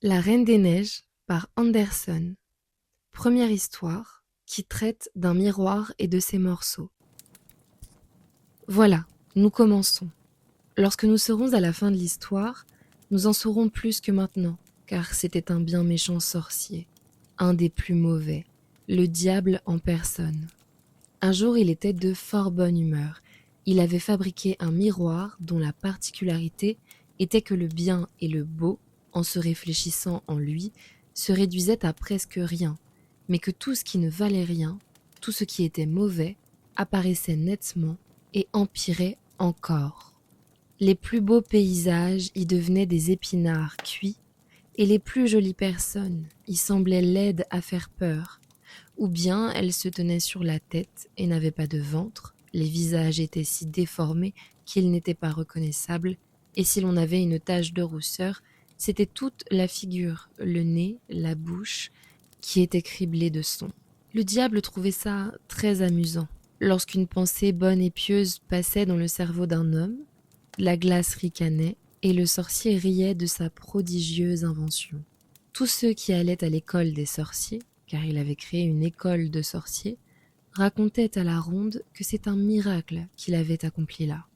La Reine des Neiges par Andersen. Première histoire qui traite d'un miroir et de ses morceaux. Voilà, nous commençons. Lorsque nous serons à la fin de l'histoire, nous en saurons plus que maintenant, car c'était un bien méchant sorcier, un des plus mauvais, le diable en personne. Un jour, il était de fort bonne humeur. Il avait fabriqué un miroir dont la particularité était que le bien et le beau, en se réfléchissant en lui, se réduisaient à presque rien, mais que tout ce qui ne valait rien, tout ce qui était mauvais, apparaissait nettement et empirait encore. Les plus beaux paysages y devenaient des épinards cuits, et les plus jolies personnes y semblaient laides à faire peur, ou bien elles se tenaient sur la tête et n'avaient pas de ventre, les visages étaient si déformés qu'ils n'étaient pas reconnaissables, et si l'on avait une tache de rousseur, c'était toute la figure, le nez, la bouche, qui était criblée de son. Le diable trouvait ça très amusant. Lorsqu'une pensée bonne et pieuse passait dans le cerveau d'un homme, la glace ricanait, et le sorcier riait de sa prodigieuse invention. Tous ceux qui allaient à l'école des sorciers, car il avait créé une école de sorciers, racontaient à la ronde que c'est un miracle qu'il avait accompli là.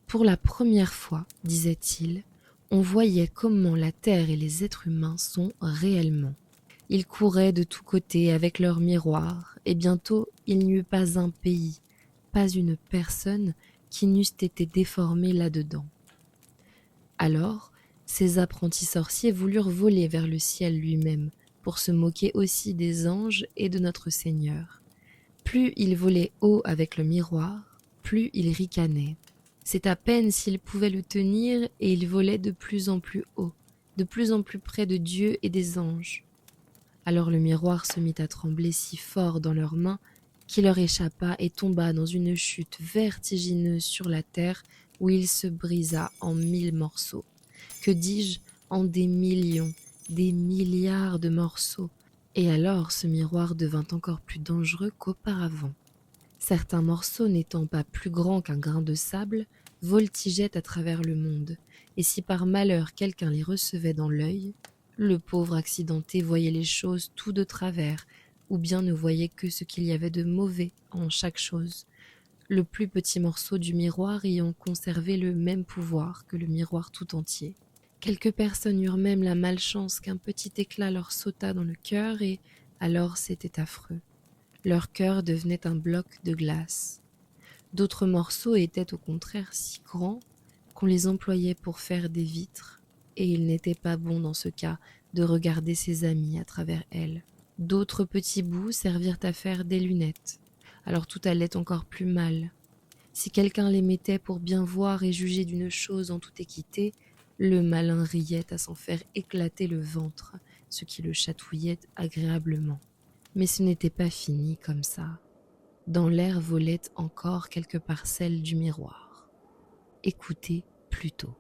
Pour la première fois, disait-il, on voyait comment la terre et les êtres humains sont réellement. Ils couraient de tous côtés avec leurs miroirs, et bientôt il n'y eut pas un pays, pas une personne qui n'eussent été déformés là-dedans. Alors, ces apprentis sorciers voulurent voler vers le ciel lui-même, pour se moquer aussi des anges et de notre Seigneur. Plus ils volaient haut avec le miroir, plus ils ricanaient. C'est à peine s'ils pouvaient le tenir, et ils volaient de plus en plus haut, de plus en plus près de Dieu et des anges. Alors le miroir se mit à trembler si fort dans leurs mains qu'il leur échappa et tomba dans une chute vertigineuse sur la terre où il se brisa en 1000 morceaux. Que dis-je, en des millions, des milliards de morceaux. Et alors ce miroir devint encore plus dangereux qu'auparavant. Certains morceaux n'étant pas plus grands qu'un grain de sable, voltigeaient à travers le monde, et si par malheur quelqu'un les recevait dans l'œil, le pauvre accidenté voyait les choses tout de travers, ou bien ne voyait que ce qu'il y avait de mauvais en chaque chose, le plus petit morceau du miroir ayant conservé le même pouvoir que le miroir tout entier. Quelques personnes eurent même la malchance qu'un petit éclat leur sautât dans le cœur, et alors c'était affreux. Leur cœur devenait un bloc de glace. D'autres morceaux étaient au contraire si grands qu'on les employait pour faire des vitres, et il n'était pas bon dans ce cas de regarder ses amis à travers elles. D'autres petits bouts servirent à faire des lunettes. Alors tout allait encore plus mal. Si quelqu'un les mettait pour bien voir et juger d'une chose en toute équité, le malin riait à s'en faire éclater le ventre, ce qui le chatouillait agréablement. Mais ce n'était pas fini comme ça. Dans l'air volaient encore quelques parcelles du miroir. Écoutez plutôt.